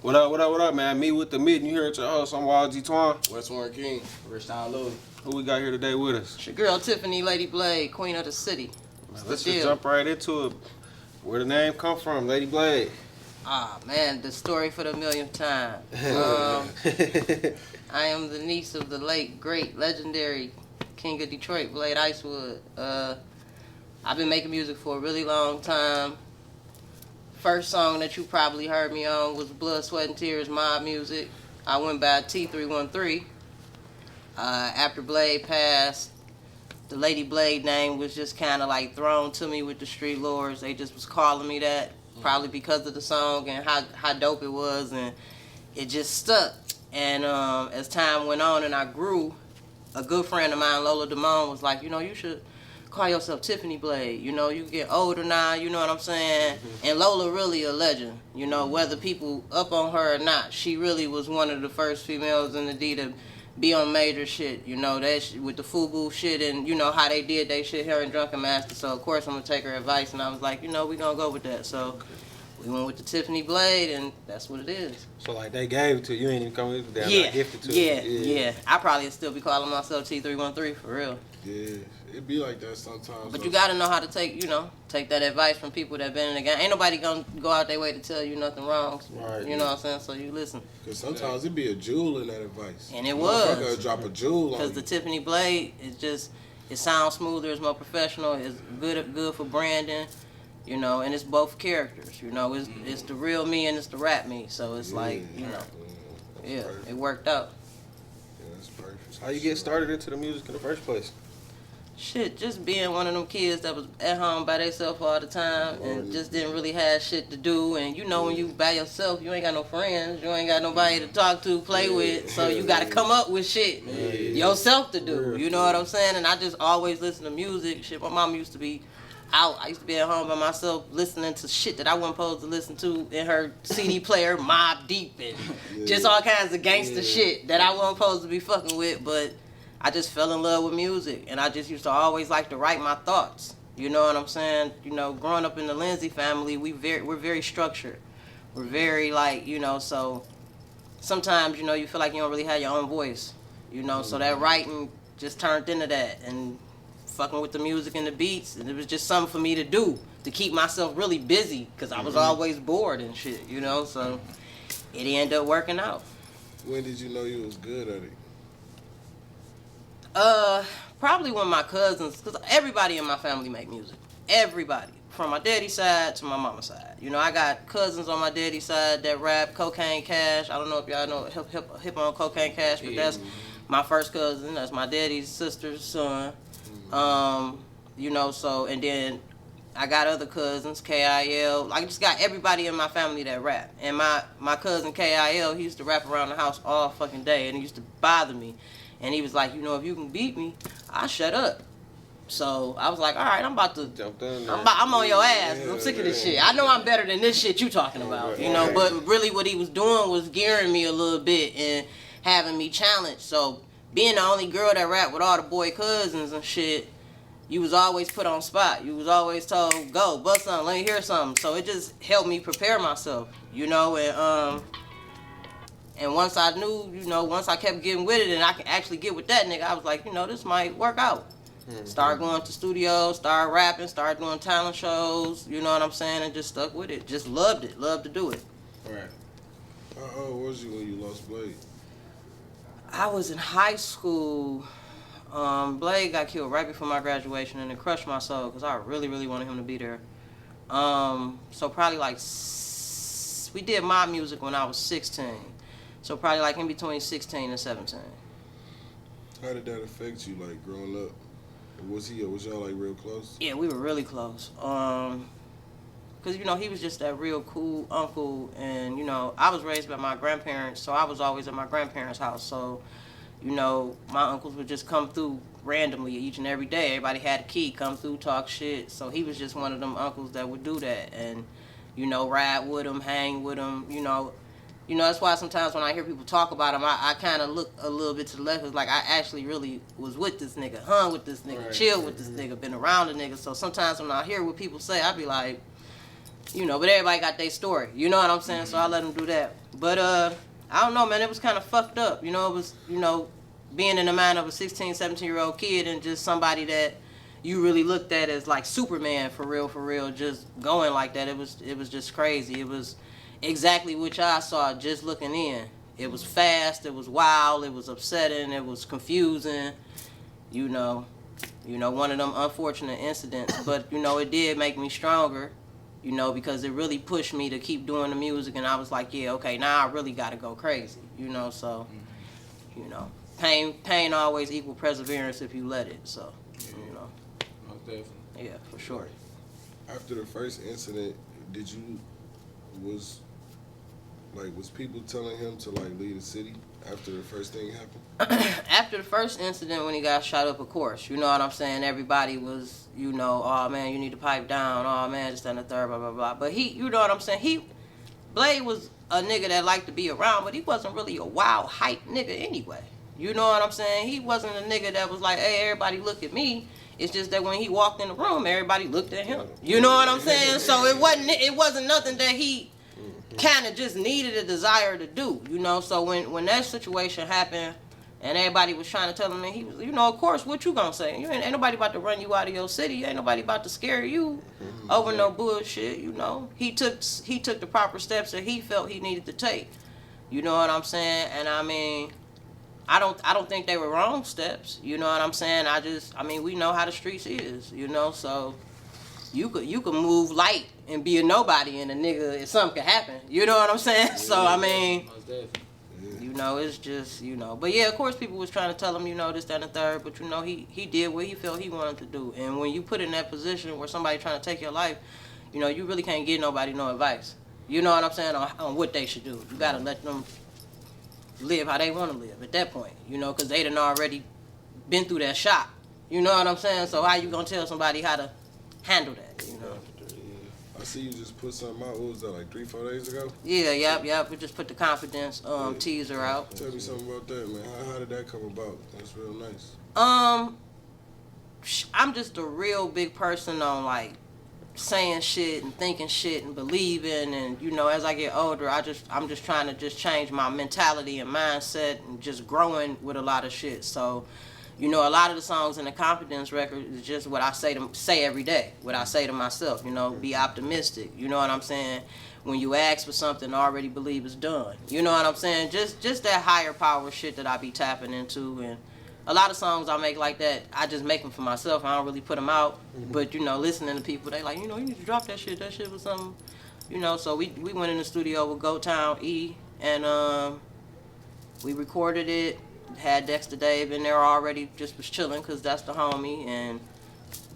What up, what up, what up, man? Me with the mid, and you here at your host. I'm Wild G Twan. West Warren King. Rich Town Louis. Who we got here today with us? It's your girl Tiffany, Lady Blade, Queen of the City. Man, let's just jump right into it. Where the name come from, Lady Blade? Ah, man, the story for the millionth time. I am the niece of the late, great, legendary King of Detroit, Blade Icewood. I've been making music for a really long time. First song that you probably heard me on was Blood, Sweat, and Tears, Mob Music. I went by T313. After Blade passed, the Lady Blade name was just kind of like thrown to me with the street lords. They just was calling me that, probably because of the song and how dope it was, and it just stuck. And as time went on and I grew, a good friend of mine, Lola Damone, was like, you should call yourself Tiffany Blade. You get older now, you know what I'm saying? And Lola really a legend, whether people up on her or not. She really was one of the first females in the D to be on major shit, that with the FUBU shit and how they did they shit here in Drunken Master. So of course I'm gonna take her advice, and I was like, we gonna go with that. So we went with the Tiffany Blade, and that's what it is. So like they gave it to you, ain't even come with that. Yeah, like, gifted to yeah. I probably still be calling myself T313 for real. Yeah, it be like that sometimes. But you gotta know how to take that advice from people that been in the game. Ain't nobody gonna go out their way to tell you nothing wrong. Right. You know what I'm saying? So you listen. Because sometimes it be a jewel in that advice. And it was. Motherfucker drop a jewel on Because the Tiffany Blade is just, it sounds smoother, it's more professional, it's good for branding, and it's both characters. It's the real me and it's the rap me. So it's like, it worked out. Yeah, that's perfect. How you get started into the music in the first place? Shit, just being one of them kids that was at home by themselves all the time and just didn't really have shit to do. And when you by yourself, you ain't got no friends, you ain't got nobody to talk to, play with, so you gotta come up with shit yourself to do. You know what I'm saying? And I just always listen to music. Shit, my mom used to be out. I used to be at home by myself listening to shit that I wasn't supposed to listen to in her CD player, Mob Deep, and just all kinds of gangster shit that I wasn't supposed to be fucking with, but I just fell in love with music, and I just used to always like to write my thoughts. You know what I'm saying? Growing up in the Lindsay family, we're very structured. We're very so sometimes, you feel like you don't really have your own voice. So that writing just turned into that, and fucking with the music and the beats, and it was just something for me to do to keep myself really busy, because I was always bored and shit, so it ended up working out. When did you know you was good at it? Probably when my cousins, because everybody in my family make music. Everybody. From my daddy's side to my mama's side. I got cousins on my daddy's side that rap. Cocaine Cash. I don't know if y'all know hip on Cocaine Cash, but that's my first cousin. That's my daddy's sister's son. So, and then I got other cousins, KIL. I just got everybody in my family that rap. And my cousin KIL, he used to rap around the house all fucking day, and he used to bother me. And he was like, if you can beat me, I'll shut up. So I was like, all right, I'm about to jump in. I'm on your ass. I'm sick of this shit. I know I'm better than this shit you talking about, But really, what he was doing was gearing me a little bit and having me challenged. So being the only girl that rapped with all the boy cousins and shit, you was always put on spot. You was always told, go, bust something, let me hear something. So it just helped me prepare myself, and once I knew, once I kept getting with it and I could actually get with that nigga, I was like, this might work out. Start going to studios, start rapping, start doing talent shows, you know what I'm saying, and just stuck with it. Just loved it, loved to do it. Right. How old was you when you lost Blade? I was in high school. Blade got killed right before my graduation, and it crushed my soul because I really, really wanted him to be there. So probably we did my music when I was 16. So probably in between 16 and 17. How did that affect you, growing up? Was y'all real close? Yeah, we were really close. Cause he was just that real cool uncle, and I was raised by my grandparents, so I was always at my grandparents' house. So, my uncles would just come through randomly each and every day. Everybody had a key, come through, talk shit. So he was just one of them uncles that would do that, and ride with him, hang with him, that's why sometimes when I hear people talk about him, I kind of look a little bit to the left. It's like I actually really was with this nigga, hung with this nigga, chilled with this nigga, been around the nigga. So sometimes when I hear what people say, I be like, you know, but everybody got their story. You know what I'm saying? So I let them do that. But I don't know, man. It was kind of fucked up. You know, it was, you know, being in the mind of a 16, 17-year-old kid and just somebody that you really looked at as like Superman for real, just going like that. It was just crazy. It was exactly what y'all saw just looking in. It was fast. It was wild. It was upsetting. It was confusing. You know, one of them unfortunate incidents. But you know, it did make me stronger. You know, because it really pushed me to keep doing the music, and I was like, yeah, okay, now I really got to go crazy. You know, so you know, pain always equal perseverance if you let it. So you know, Most definitely. yeah, for sure. After the first incident, was people telling him to like leave the city after the first thing happened? After the first incident when he got shot up, of course, you know what I'm saying, everybody was, you know, oh man, you need to pipe down, oh man, just and the third, blah blah blah. But he, you know what I'm saying, Blade was a nigga that liked to be around, but he wasn't really a wild hype nigga anyway. You know what I'm saying? He wasn't a nigga that was like, hey, everybody look at me. It's just that when he walked in the room, everybody looked at him. You know what I'm saying? So it wasn't nothing that he kind of just needed a desire to do, you know. So when that situation happened and everybody was trying to tell him, and he was, you know, of course, what you gonna say? Ain't nobody about to run you out of your city. Ain't nobody about to scare you over no bullshit, you know. He took the proper steps that he felt he needed to take. You know what I'm saying? And I mean, I don't think they were wrong steps. You know what I'm saying? I mean, we know how the streets is, you know, so you could move light and be a nobody and a nigga if something could happen. You know what I'm saying? Yeah, so I mean, Most definitely. you know, it's just, you know. But yeah, of course people was trying to tell him, you know, this, that, and the third, but you know, he did what he felt he wanted to do. And when you put in that position where somebody trying to take your life, you know, you really can't give nobody no advice. You know what I'm saying? On what they should do. You gotta let them live how they want to live at that point, you know, because they done already been through that shock. You know what I'm saying? So how you gonna tell somebody how to handle that, you know? I see you just put something out. What was that, like 3-4 days ago? Yeah, yep. We just put the Confidence teaser out. Tell me something about that, man. How did that come about? That's real nice. I'm just a real big person on like saying shit and thinking shit and believing, and you know, as I get older, I'm just trying to just change my mentality and mindset and just growing with a lot of shit. So, you know, a lot of the songs in the Confidence record is just what I say every day, what I say to myself, you know, be optimistic. You know what I'm saying? When you ask for something, already believe it's done. You know what I'm saying? Just that higher power shit that I be tapping into. And a lot of songs I make like that, I just make them for myself. I don't really put them out. But, you know, listening to people, they like, you know, you need to drop that shit. That shit was something, you know. So we went in the studio with Go Town E, and we recorded it. Had Dexter Dave in there already, just was chilling because that's the homie, and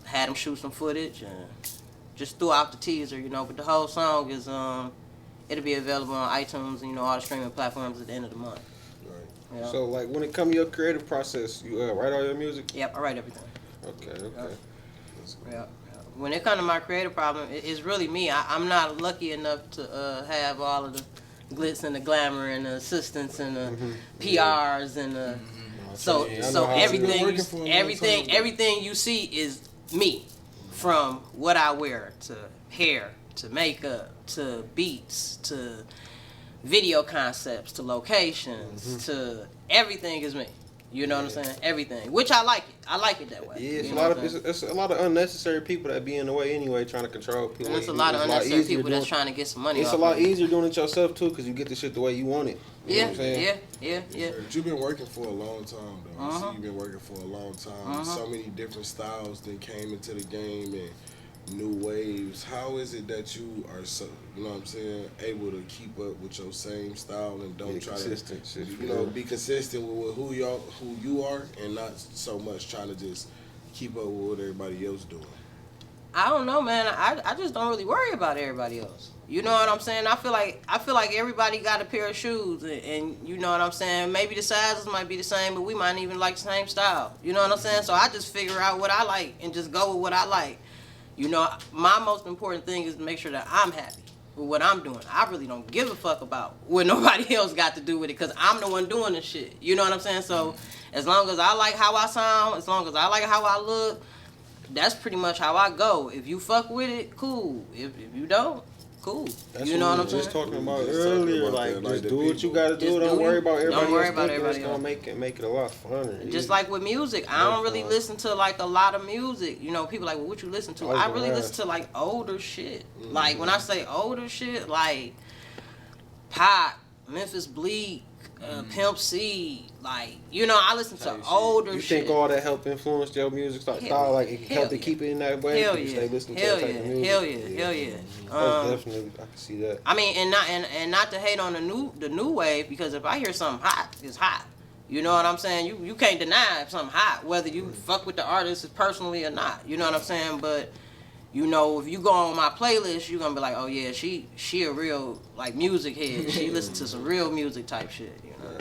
had him shoot some footage and just threw out the teaser, you know. But the whole song is it'll be available on iTunes and, you know, all the streaming platforms at the end of the month. Right. Yeah. So, like, when it comes to your creative process, you write all your music? Yep, I write everything. Okay. Yeah. When it comes to my creative problem, it's really me. I'm not lucky enough to have all of the glitz and the glamour and the assistants and the PRs and the so everything you see is me, from what I wear to hair to makeup to beats to video concepts to locations to everything is me. You know what I'm saying? Everything, which I like it. I like it that way. Yeah, it's it's a lot of unnecessary people that be in the way anyway, trying to control people. And it's a lot of unnecessary people that's trying to get some money. It's a lot easier doing it yourself too, because you get the shit the way you want it. You know what I'm saying? Yeah. But you've been working for a long time, though. I see you've been working for a long time. So many different styles that came into the game and new waves. How is it that you are so, you know what I'm saying, able to keep up with your same style and don't try to, you know, be consistent with who you are, and not so much trying to just keep up with what everybody else doing? I don't know, man. I just don't really worry about everybody else. You know what I'm saying? I feel like everybody got a pair of shoes, and you know what I'm saying? Maybe the sizes might be the same, but we might even like the same style. You know what I'm saying? So I just figure out what I like and just go with what I like. You know, my most important thing is to make sure that I'm happy with what I'm doing. I really don't give a fuck about what nobody else got to do with it, because I'm the one doing this shit. You know what I'm saying? So as long as I like how I sound, as long as I like how I look, that's pretty much how I go. If you fuck with it, cool. If you don't, cool. That's You know what we I'm was saying? just talking about We was earlier. talking about Like, that, like just the do what you people. gotta do. Just Don't do worry you. about everybody Don't worry else. about It's everybody gonna else. make it a lot funner. Just like with music, I don't really fun. listen to like a lot of music. You know, people like, well, what you listen to? I was I gonna really ask. listen to like older shit. Like when I say older shit, like Pop, Memphis Bleak, Pimp C, like I listen to older You shit. think all that helped influence your music style? Hell Like it hell helped to yeah. keep it in that way? Hell You yeah. stay listening Hell to that type of yeah. music? Hell yeah. Hell yeah. Most definitely, I can see that. I mean, and not to hate on the new wave, because if I hear something hot, it's hot. You know what I'm saying? You can't deny if something hot, whether you fuck with the artist personally or not. You know what I'm saying? But if you go on my playlist, you're gonna be like, oh yeah, she a real like music head. She listens to some real music type shit. You know.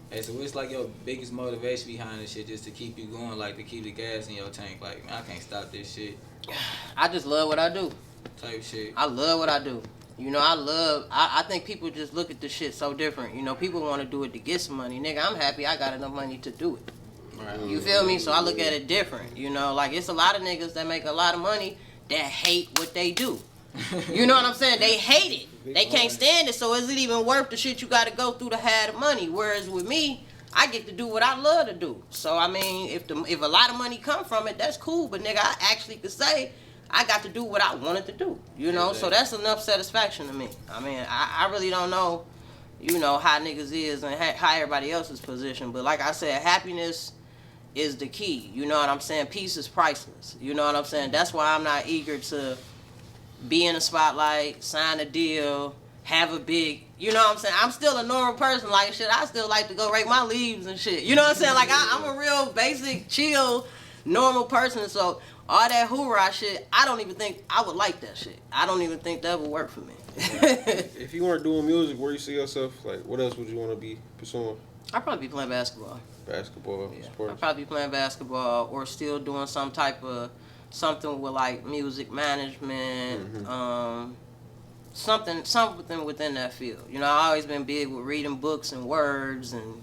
Hey, so what's like your biggest motivation behind this shit, just to keep you going, like to keep the gas in your tank? Like, man, I can't stop this shit. I just love what I do. Type shit. I love what I do. I think people just look at the shit so different. People want to do it to get some money. Nigga, I'm happy I got enough money to do it. Right. You feel me? So I look at it different. Like it's a lot of niggas that make a lot of money that hate what they do. You know what I'm saying? They hate it. They can't stand it. So is it even worth the shit you got to go through to have the money? Whereas with me, I get to do what I love to do. So I mean, if a lot of money come from it, that's cool. But nigga, I actually could say I got to do what I wanted to do. So that's enough satisfaction to me. I mean, I really don't know, how niggas is and how everybody else's position. But like I said, happiness is the key. You know what I'm saying? Peace is priceless. You know what I'm saying? That's why I'm not eager to be in the spotlight, sign a deal, have a big, you know what I'm saying? I'm still a normal person. Like, shit, I still like to go rake my leaves and shit. You know what I'm saying? Like, I'm a real basic, chill, normal person. So all that hoorah shit, I don't even think I would like that shit. I don't even think that would work for me. If you weren't doing music, where you see yourself? Like, what else would you want to be pursuing? I'd probably be playing basketball. Basketball, Yeah. sports. I'd probably be playing basketball or still doing some type of something with like music management, something within that field. I always been big with reading books and words and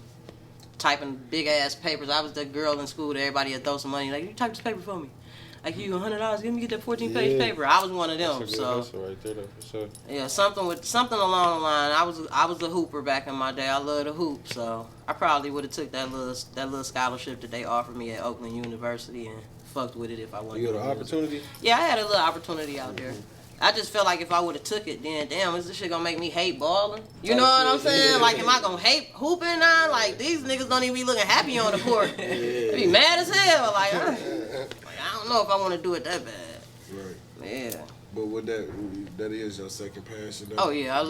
typing big ass papers. I was that girl in school that everybody had throw some money like, you type this paper for me. Like, you $100, let me get that 14-page paper. I was one of them. That's a good hustle right there, though, for sure. Yeah, something along the line. I was a hooper back in my day. I love to hoop, so I probably would have took that little scholarship that they offered me at Oakland University and fucked with it if I wanted. You had an opportunity? Yeah, I had a little opportunity out there. I just felt like if I would have took it, then damn, is this shit gonna make me hate balling? You know what I'm saying? Like, am I gonna hate hooping now? Like, these niggas don't even be looking happy on the court. They be mad as hell. Like, I don't know if I want to do it that bad. Right. Yeah. But what that is your second passion, though? Oh yeah, I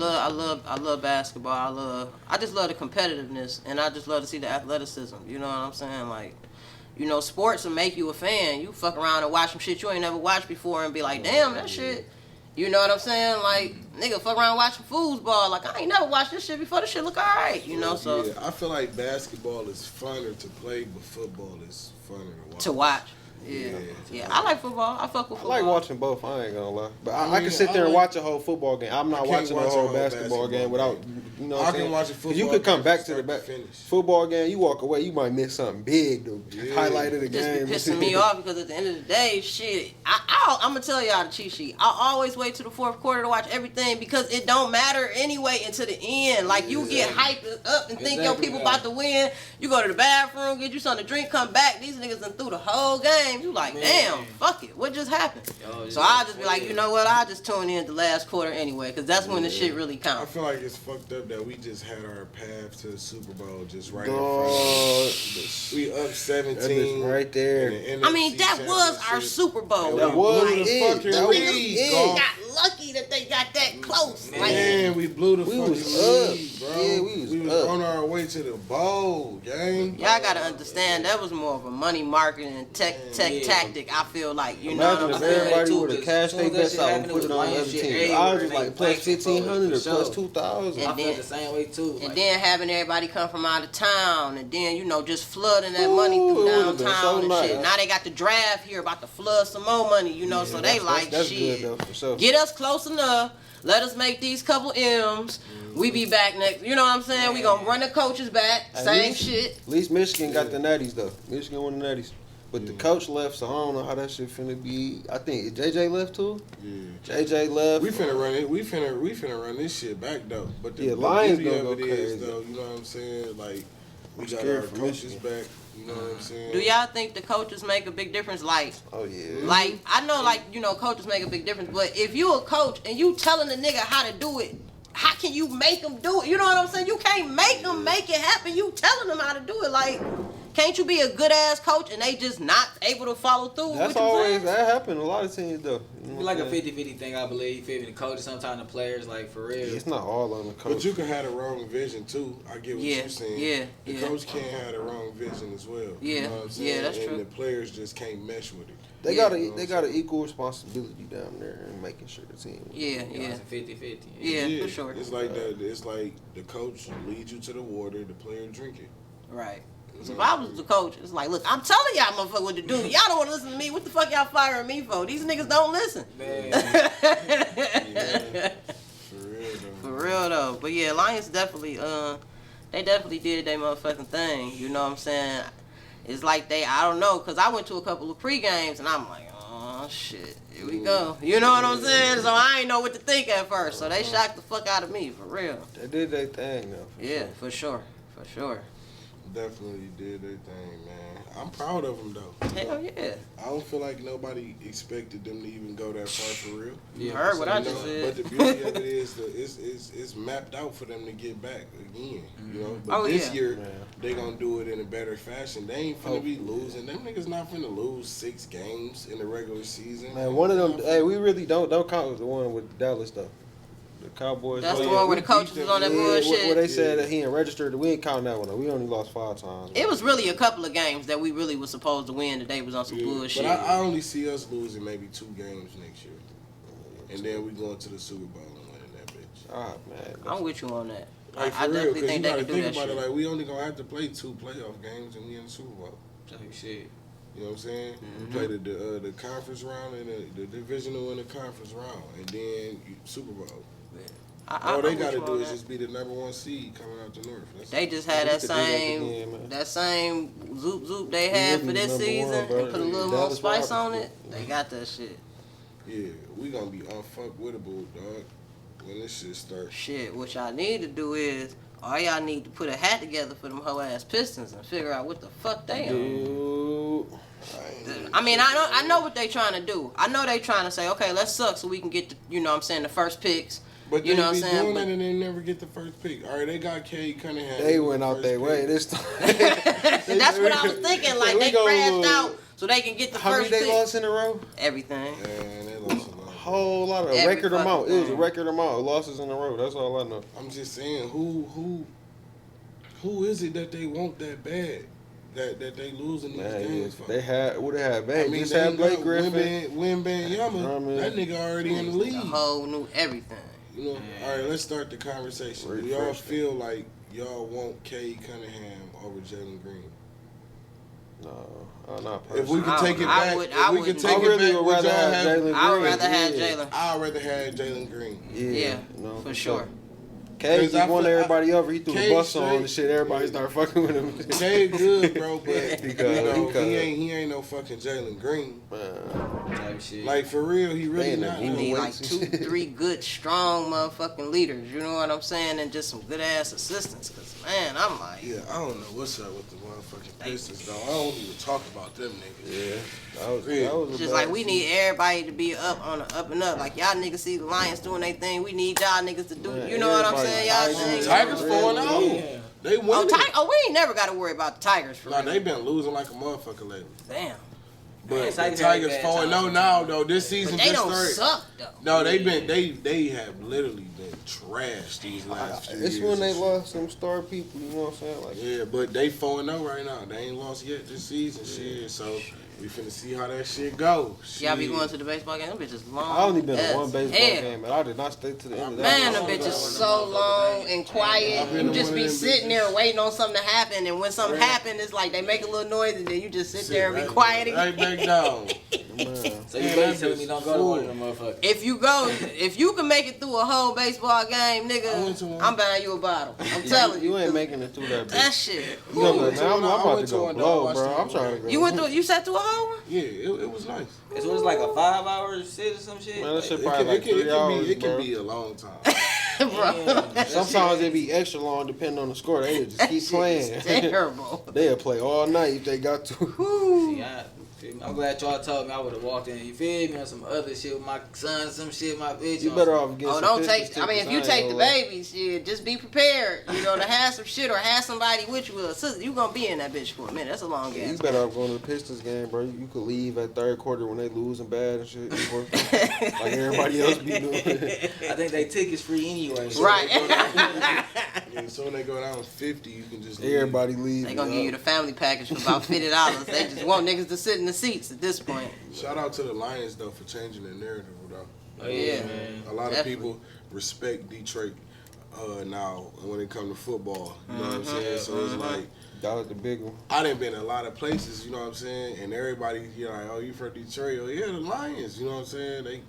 love basketball. I just love the competitiveness, and I just love to see the athleticism. You know what I'm saying? Like, sports will make you a fan. You fuck around and watch some shit you ain't never watched before and be like, damn, that shit. You know what I'm saying? Like, nigga, fuck around watching foosball. Like, I ain't never watched this shit before. This shit look alright. So. Yeah, I feel like basketball is funner to play, but football is funner to watch. To watch. Yeah. I like football. I fuck with I football. like watching both. I ain't gonna lie, but I can sit there and watch a whole football game. I'm not watching the whole basketball game without, what I'm I saying? can watch a football. You could come game back from to the start back finish. football game. You walk away, you might miss something big. The highlight of the Just game. be pissing me off because at the end of the day, shit, I'm gonna tell y'all the cheat sheet. I always wait to the fourth quarter to watch everything because it don't matter anyway until the end. Like, you get hyped up and think your people about to win. You go to the bathroom, get you something to drink, come back. These niggas done through the whole game. You like, damn, fuck it. What just happened? So I'll just be like, you know what? I'll just tune in the last quarter anyway because that's when the shit really I counts. feel like it's fucked up that we just had our path to the Super Bowl just right in Dog, front of us. We up that 17 bitch right there. in the I mean, NFC that was our Championship. Super Bowl. That was blew the it. fucking That was lead, it. dog. Got lucky that they got that close. Man, we blew the We fucking was up. lead, bro. Yeah, we was was up. on our way to the bowl, gang. Y'all gotta understand that was more of a money marketing and tech tactic. I feel like, you know Imagine what if I'm saying? everybody too, would have as cashed soon their as that bets shit out and happened, put it it was on the lion other shit team. everywhere. I was just They like plus thanking for it, 1,500 or for plus sure. 2,000. I felt the same way too. And Like, then having everybody come from out of town, and then just flooding that money Ooh, through it would've been downtown so and nice. shit. Now they got the draft here about to flood some more money, so they like that's shit. good though, for sure. Get us close enough. Let us make these couple M's. We be back next. You know what I'm saying? We gonna run the coaches back. At Same least- shit. At least Michigan got the natties though. Michigan won the natties. But the coach left, so I don't know how that shit finna be. I think JJ left too. Yeah, JJ left. We finna run it. We finna run this shit back though. But the Lions beauty gonna of go it is crazy. though, you know what I'm saying? Like we I'm got scared our for coaches Michigan. back. You know what I'm saying? Do y'all think the coaches make a big difference? Like, Oh yeah. like I know, like coaches make a big difference. But if you a coach and you telling the nigga how to do it, how can you make him do it? You know what I'm saying? You can't make them make it happen. You telling them how to do it. Like, can't you be a good ass coach and they just not able to follow through? with That's what you always saying? that happen. A lot of teams though. You know It's like a what I'm saying? 50-50 thing, I believe. You feel me? The coaches, sometimes the players, like, for real. It's not all on the coach. But you can have the wrong vision too. I get what Yeah, you're saying. yeah, The yeah. coach can't have the wrong vision as well. Yeah, You know what I'm saying? yeah, that's and true. the players just can't mesh with it. They Yeah. got an equal responsibility down there in making sure the team. Yeah, You know, yeah, it's a 50-50. yeah, for sure. It's like that. It's like the coach leads you to the water, the player drink it. Right. So if I was the coach, it's like, look, I'm telling y'all motherfucker what to do. Y'all don't want to listen to me. What the fuck y'all firing me for? These niggas don't listen. Man. Yeah. For real though. For real though. But yeah, Lions definitely they definitely did their motherfucking thing. You know what I'm saying? It's like I don't know, cause I went to a couple of pre-games and I'm like, oh shit, here we go. You know what I'm saying? So I ain't know what to think at first. So they shocked the fuck out of me, for real. They did their thing though. Yeah, for sure. For sure. Definitely did their thing, man. I'm proud of them though. Hell yeah. I don't feel like nobody expected them to even go that far for real. You heard what I You just know, said. But the beauty of it is it's mapped out for them to get back again. You know, but Oh, this yeah. year Man. they gonna do it in a better fashion. They ain't finna be losing. Them niggas not finna lose 6 games in the regular season. Man, one of them. Hey, we really don't count the one with Dallas though. The Cowboys. That's Oh, the yeah, one where we the coach beat was them. on that Yeah, bullshit. where they said Yeah. that he ain't registered. We ain't counting that one. Though. We only lost 5 times. It was really a couple of games that we really was supposed to win. Today was on some Yeah, bullshit. but I only see us losing maybe 2 games next year, and then we going to the Super Bowl and winning that bitch. Ah man. I'm with you on that. Like I for real, definitely because think you they gotta can do think that about shit. it. Like we only gonna have to play 2 playoff games and we in the Super Bowl. Type shit. You know what I'm saying? Mm-hmm. We play the conference round and the divisional and the conference round, and then Super Bowl. All I'm they with gotta you on do is that. just be the number 1 seed coming out the North. That's They it. just had We that could do that same again, man. that same zoop they We had will for be this number season one, bro. and put a little more Dallas spice on Roberts. it. They got that shit. Yeah, we gonna be unfuckwittable, dog, when this shit starts. Shit, what y'all need to do is all y'all need to put a hat together for them hoe ass Pistons and figure out what the fuck they on. Dude. I mean, I know what they trying to do. I know they trying to say, okay, let's suck so we can get the, you know what I'm saying, the first picks. But You they know what be I'm saying? doing But- that and they never get the first pick. All right, they got Cade Cunningham. They went out first their pick. way this time. That's what I was thinking. Like, We they gonna crashed lose. out so they can get the How many first they pick. lost in a row? Everything. Man, they lost a lot. Whole lot of Every record amount. fucking It was a thing. record amount of losses in a row. That's all I know. I'm just saying, who is it that they want that bad? That they losing these Man, games for? they had what they had. I They mean, just they had Blake got Griffin. Wembanyama. Drummond. That nigga already in the league. The whole new everything. You know. All right, let's start the conversation. Do y'all Refresh. feel like y'all want Cade Cunningham over Jalen Green? No, not If we personally. could take it I back, would- if I we could wouldn't. take I it really back, would rather y'all have have? Jalen Green. I would rather have yeah. Jalen. I'd rather have Jalen Green. Yeah, no, for sure. Cade Because I just won feel- everybody over. He threw the Cade bus on straight- and shit. Everybody started fucking with him. Cade good, bro, but Because- you know, because- he ain't no fucking Jalen Green. Man, Type shit. Like for real, he really They in not. the You no. need like weights 2, and shit. 3 good, strong motherfucking leaders. You know what I'm saying? And just some good ass assistants. Cause man, I'm like, Yeah, I don't know what's up with the motherfucking Pistons, though. I don't even talk about them niggas. yeah, that was Yeah. a just bad like we season. need everybody to be up on the up and up. Like y'all niggas see the Lions doing their thing. We need y'all niggas to do. Man, You know what I'm everybody- saying? Y'all Tigers- think- Tigers 4-0. Yeah. They won. we ain't never got to worry about the Tigers for Nah, real. they been losing like a motherfucker lately. Damn. But Man, the Tigers Tigers had bad 4-0 times. now though. This season But they just don't started. suck though. No, they have literally been trashed these last few It's years. when they and shit. lost some star people. You know what I'm saying? Like, Yeah, but they 4-0 right now. They ain't lost yet this season, shit. So we finna see how that shit go. Y'all be Shit. going to the baseball game? Them bitches long. I only been to as one baseball hell. game, and I did not stay to the end of that. Man, them them bitches bitches so motherfucking long things. and quiet. I've been You to just one be of them sitting bitches. there waiting on something to happen, and when something Right. happens, it's like they make a little noise, and then you just sit Sit there and be right- quiet again. Right back down. Them man. So you basically telling me don't go to one of them motherfuckers? If you can make it through a whole baseball game, nigga, I'm buying you a bottle. I'm telling you. You ain't making it through that bitch. That shit. You know, man, I'm about to go blow, bro. I'm trying to go. You sat through a whole one? Yeah, it was nice. So it's like a 5-hour sit or some shit? Man, that shit probably like 3 hours, It can bro. be a long time. Bro. Sometimes it be extra long depending on the score. They just keep playing. Terrible. They'll play all night if they got to. See, I'm glad y'all told me I would have walked in. You feel me? On some other shit with my son, some shit, my bitch. You better off getting some don't Pistons take. I mean, if you tickets, take the ain't gonna lie. baby, shit, just be prepared. You know, to have some shit or have somebody with you. You gonna be in that bitch for a minute. That's a long You game. better off going to the Pistons game, bro. You could leave at third quarter when they losing bad and shit. Like everybody else be doing. I think they tickets free anyway. Right. Yeah, so when they go down 50, you can just leave. Everybody leave. They gonna give you the family package for about $50. They just want niggas to sit in the seats at this point. Shout out to the Lions though for changing their narrative though. Oh, yeah, man. A lot Definitely. of people respect Detroit now when it comes to football. You know what I'm saying? So it's like That was the big one. I done been in a lot of places. You know what I'm saying? And everybody, you know, like, oh, you from Detroit? Oh yeah, the Lions. You know what I'm saying? They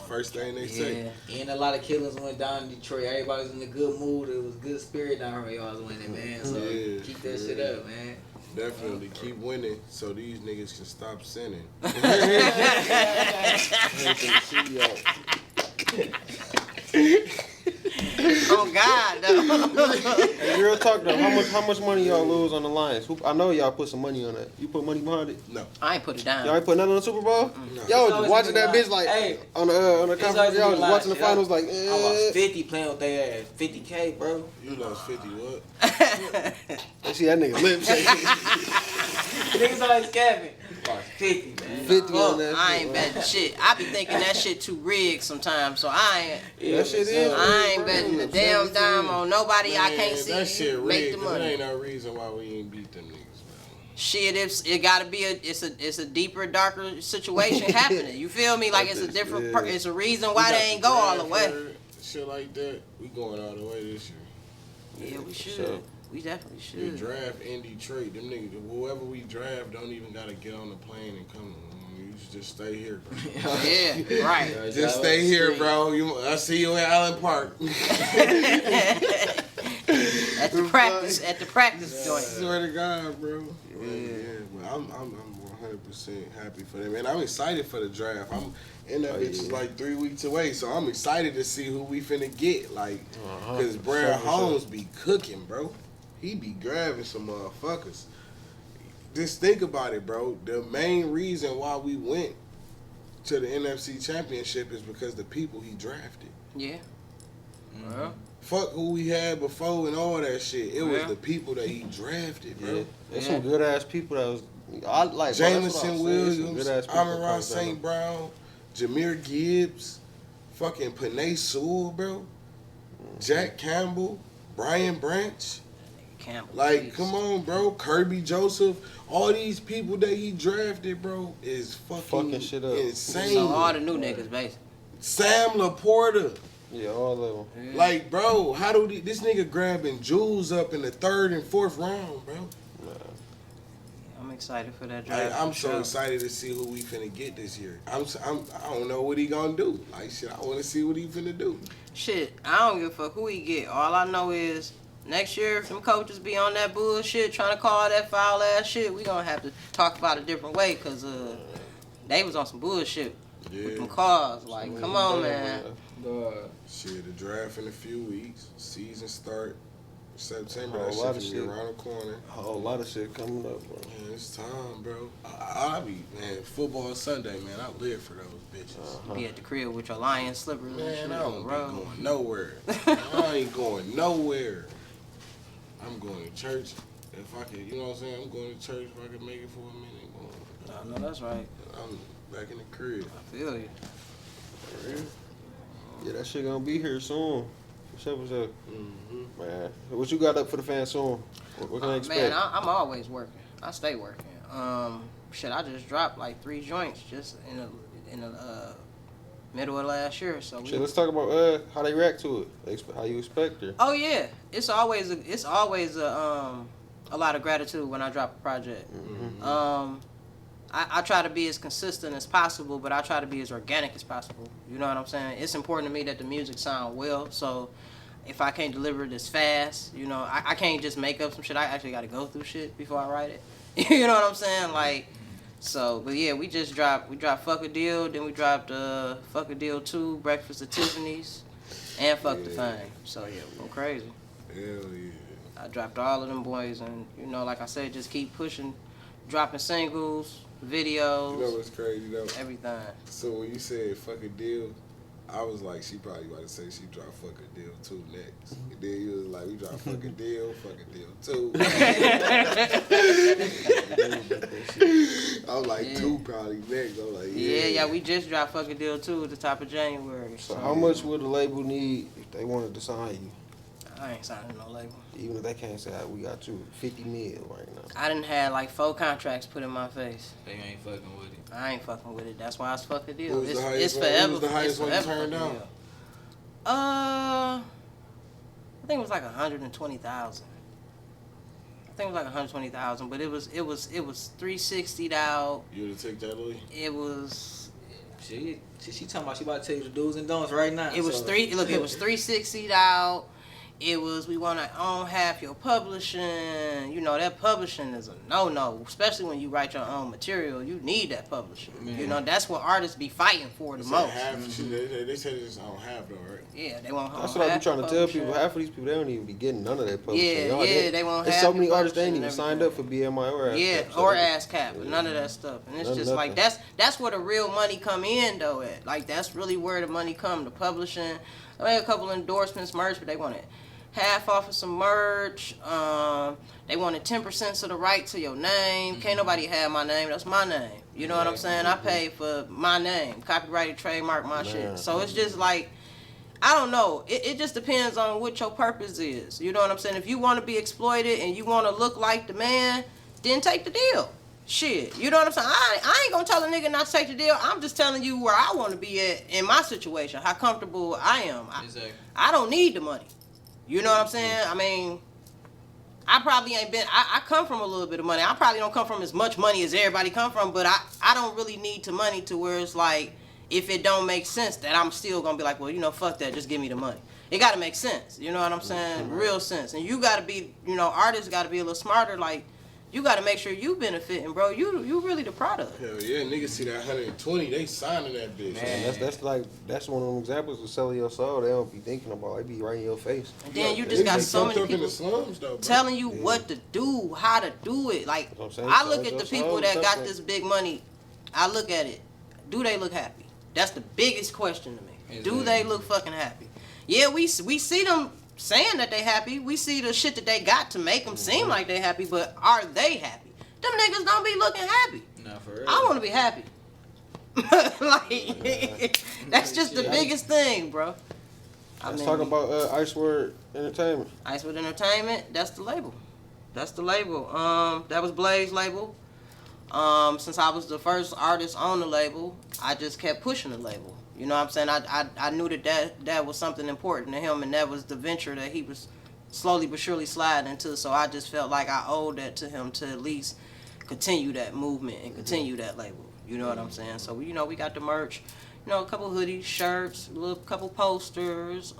first thing they say. And a lot of killers went down in Detroit. Everybody was in a good mood. It was good spirit down here. Y'all was winning, man. So Yeah, keep that shit up, man. Definitely keep winning so these niggas can stop sinning. Oh God, no. Hey, real talk though, how much money y'all lose on the Lions? I know y'all put some money on that. You put money behind it? No. I ain't put it down. Y'all ain't put nothing on the Super Bowl? No. Y'all was always just watching that been bitch like hey, on the It's conference. always Y'all was been watching the shit. finals like. I lost 50 playing with their ass. 50K, bro. You lost 50 what? I see that nigga lips shaking. Niggas always capping. Lost 50, man. 50 on that. I shit, ain't bro. betting shit. I be thinking that shit too rigged sometimes, so I ain't. That shit is. I ain't bro. betting a damn dime on nobody I can't Man, see that shit make the rigged, 'cause there money. ain't no reason why we ain't beat them niggas, man. Shit, it gotta be it's a deeper, darker situation happening. You feel me? Like it's a different. Yeah. It's a reason We why got they ain't the go all the draft way. for shit like that. We going all the way this year. Yeah, we should. sure. We definitely We should. draft in Detroit. Them niggas, whoever we draft, don't even gotta get on the plane and come. You should just stay here, bro. Yeah, right. Just stay here, bro. I see you in Allen Park. At the practice joint. Swear to God, bro. Yeah, but I'm 100% happy for them, and I'm excited for the draft. That bitch is like 3 weeks away, so I'm excited to see who we finna get. Like, cause Brad Holmes be cooking, bro. He be grabbing some motherfuckers. Just think about it, bro. The main reason why we went to the NFC Championship is because the people he drafted. Yeah. Mm-hmm. Fuck who we had before and all that shit. It was Yeah. the people that he drafted, bro. Yeah. There's some good ass people that was. I like Jamison Williams, Good Amon-Ra St. Brown, Jahmyr Gibbs, fucking Panay Sewell, bro. Jack Campbell, Brian Branch. Campbell. Like, jeez. come on, bro. Kirby Joseph. All these people that he drafted, bro, is fucking shit up. insane. So all the new niggas, basically. Sam Laporta. Yeah, all of them. Like, bro, how do this nigga grabbing jewels up in the 3rd and 4th round, bro? I'm excited for that draft. Like, I'm for so sure. excited to see who we finna get this year. I don't know what he gonna do. Like, shit, I want to see what he finna do. Shit, I don't give a fuck who he get. All I know is next year, if them coaches be on that bullshit, trying to call that foul ass shit, we gonna have to talk about it a different way, cause they was on some bullshit with them calls. Like, come on, man. Shit, the draft in a few weeks. Season start September. A That lot shit of be shit. around the corner. A whole lot of shit coming up, bro. Man, it's time, bro. I be, man, football Sunday, man. I live for those bitches. Be at the crib with your lion slippers and shit, Man, I don't be bro. going nowhere. I ain't going nowhere. I'm going to church. If I can, you know what I'm saying? I'm going to church if I can make it for a minute. I know that's right. I'm back in the crib. I feel you. Yeah, that shit gonna be here soon. What's up? Mm-hmm. Man, what you got up for the fans soon? What can I expect? Man, I'm always working. I stay working. Shit, I just dropped like 3 joints just in the middle of last year. So Shit, let's talk about how they react to it. How you expect it. Oh yeah, it's always a lot of gratitude when I drop a project. Mm-hmm. I try to be as consistent as possible, but I try to be as organic as possible. You know what I'm saying? It's important to me that the music sound well, so if I can't deliver it as fast, you know, I can't just make up some shit. I actually got to go through shit before I write it. You know what I'm saying? Like, so, but yeah, we dropped Fuck a Deal, then we dropped Fuck a Deal 2, Breakfast at Tiffany's, and Fuck the Fame. So yeah, we go crazy. Hell yeah. I dropped all of them boys, and you know, like I said, just keep pushing, dropping singles, videos. You know what's crazy though? Everything. So when you said Fuck a Deal, I was like, she probably about to say she dropped Fuck a Deal 2 next. And then you was like, we dropped Fuck a Deal 2. I was like, 2 probably next. I was like, yeah, we just dropped Fuck a Deal 2 at the top of January. So how much would the label need if they wanted to sign you? I ain't signing no label. Even if they can't say, we got you 50 mil right now. I done had like 4 contracts put in my face. They ain't fucking with it. I ain't fucking with it. That's why it's Fuck a Deal. What was It's the forever. What was the highest one you turned down? Deal. I think it was like 120,000. I think it was like 120,000, but it was 360 out. You would have took that, Louis? It was. She talking about she about to tell you the do's and don'ts right now. It was it was 360 out. It was, we want to own half your publishing. You know, that publishing is a no-no, especially when you write your own material. You need that publishing. Man. You know, that's what artists be fighting for the most. Half, they said it's on half though, right? Yeah, they want That's what I be trying to tell people. Half of these people, they don't even be getting none of that publishing. They want half. There's so many artists that ain't publishing even signed up for BMI or ASCAP. Yeah, or ASCAP, but none of that stuff. And it's just like, that's where the real money come in though at. Like, that's really where the money come, the publishing. I made a couple endorsements, merch, but they wanted half off of some merch. They wanted 10% of the right to your name. Can't nobody have my name. That's my name. You know what I'm saying? I paid for my name, copyrighted, trademark my shit. So it's just like, I don't know. It just depends on what your purpose is. You know what I'm saying? If you want to be exploited and you want to look like the man, then take the deal. Shit. You know what I'm saying? I ain't gonna tell a nigga not to take the deal. I'm just telling you where I want to be at in my situation, how comfortable I am. Exactly. I don't need the money. You know what I'm saying? I mean, I probably ain't been, I come from a little bit of money. I probably don't come from as much money as everybody come from, but I don't really need the money to where it's like, if it don't make sense, that I'm still going to be like, well, you know, fuck that, just give me the money. It got to make sense. You know what I'm saying? Real sense. And you got to be, you know, artists got to be a little smarter. Like, you got to make sure you benefiting, bro. You really the product. Hell yeah, niggas see that 120, they signing that bitch. Man, that's one of them examples of selling your soul. They don't be thinking about. They be right in your face. And then you just got so many people slums, though, telling you what to do, how to do it. Like, I look at the people that got this big money. I look at it. Do they look happy? That's the biggest question to me. Do they look fucking happy? Yeah, we see them saying that they happy. We see the shit that they got to make them seem like they happy, but are they happy? Them niggas don't be looking happy. Not for real. I want to be happy. Like, that's just the biggest thing, bro. Let's talk about Icewood Entertainment. Icewood Entertainment, that's the label. That's the label. That was Blaze's label. Since I was the first artist on the label, I just kept pushing the label. You know what I'm saying? I knew that was something important to him, and that was the venture that he was slowly but surely sliding into. So I just felt like I owed that to him to at least continue that movement and continue that label. You know what I'm saying? So, you know, we got the merch, you know, a couple hoodies, shirts, a couple posters,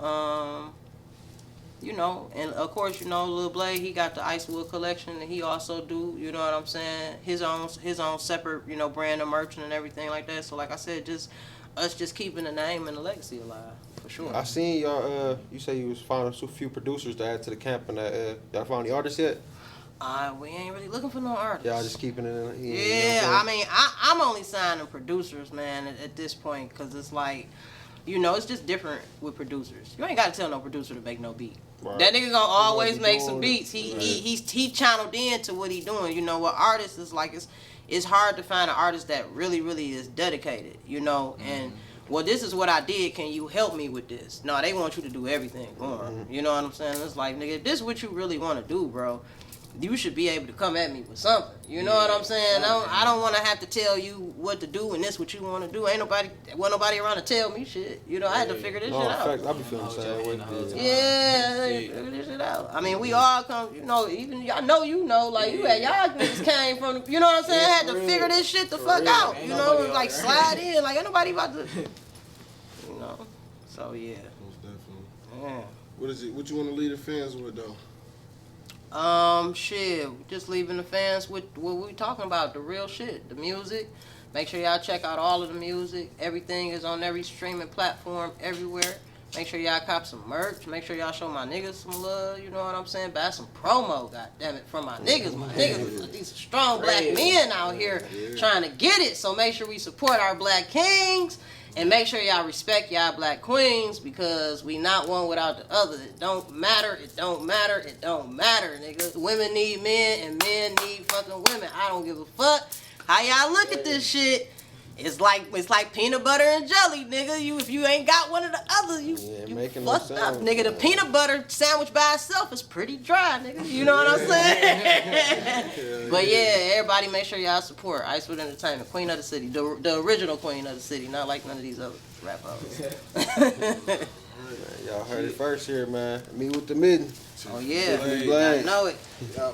you know, and of course, you know, Lil Blade, he got the Icewood collection, and he also do, you know what I'm saying, his own separate, you know, brand of merch and everything like that. So, like I said, just us just keeping the name and the legacy alive, for sure. I seen y'all, you say you was finding a few producers to add to the camp, and y'all found the artists yet? We ain't really looking for no artists. Y'all just keeping it in. Yeah, I mean, I'm only signing producers, man, at this point, because it's like, you know, it's just different with producers. You ain't got to tell no producer to make no beat. Right. That nigga gonna always make some beats. He channeled into what he doing. You know, what artists is like, it's hard to find an artist that really, really is dedicated, you know, and well, this is what I did. Can you help me with this? No, they want you to do everything for them. You know what I'm saying? It's like, nigga, if this is what you really want to do, bro, you should be able to come at me with something. You know what I'm saying? I don't want to have to tell you what to do and this what you want to do. Ain't nobody around to tell me shit. You know, I had to figure this shit out. In fact, I be feeling the same way. Yeah, figure this shit out. I mean, we all come, you know, even y'all know, like you had y'all niggas came from, you know what I'm saying? I had to figure this shit the fuck out. You know, like slide in, like ain't nobody about to, you know. So yeah. Most definitely. Yeah. What you want to leave the fans with though? Shit, just leaving the fans with what we talking about, the real shit, the music. Make sure y'all check out all of the music. Everything is on every streaming platform, everywhere. Make sure y'all cop some merch. Make sure y'all show my niggas some love, you know what I'm saying? Buy some promo, goddammit, from my niggas. My niggas, these strong black men out here trying to get it. So make sure we support our black kings. And make sure y'all respect y'all black queens because we not one without the other. It don't matter, it don't matter, it don't matter, nigga. Women need men and men need fucking women. I don't give a fuck how y'all look at this shit. It's like peanut butter and jelly, nigga. If you ain't got one or the other, you fucked up, nigga. The peanut butter sandwich by itself is pretty dry, nigga. You know what I'm saying? But yeah, everybody make sure y'all support Icewood Entertainment, Queen of the City, the original Queen of the City, not like none of these other rap hoes. Y'all heard it first here, man. Me with the mitten. Oh yeah, I know it. Yo.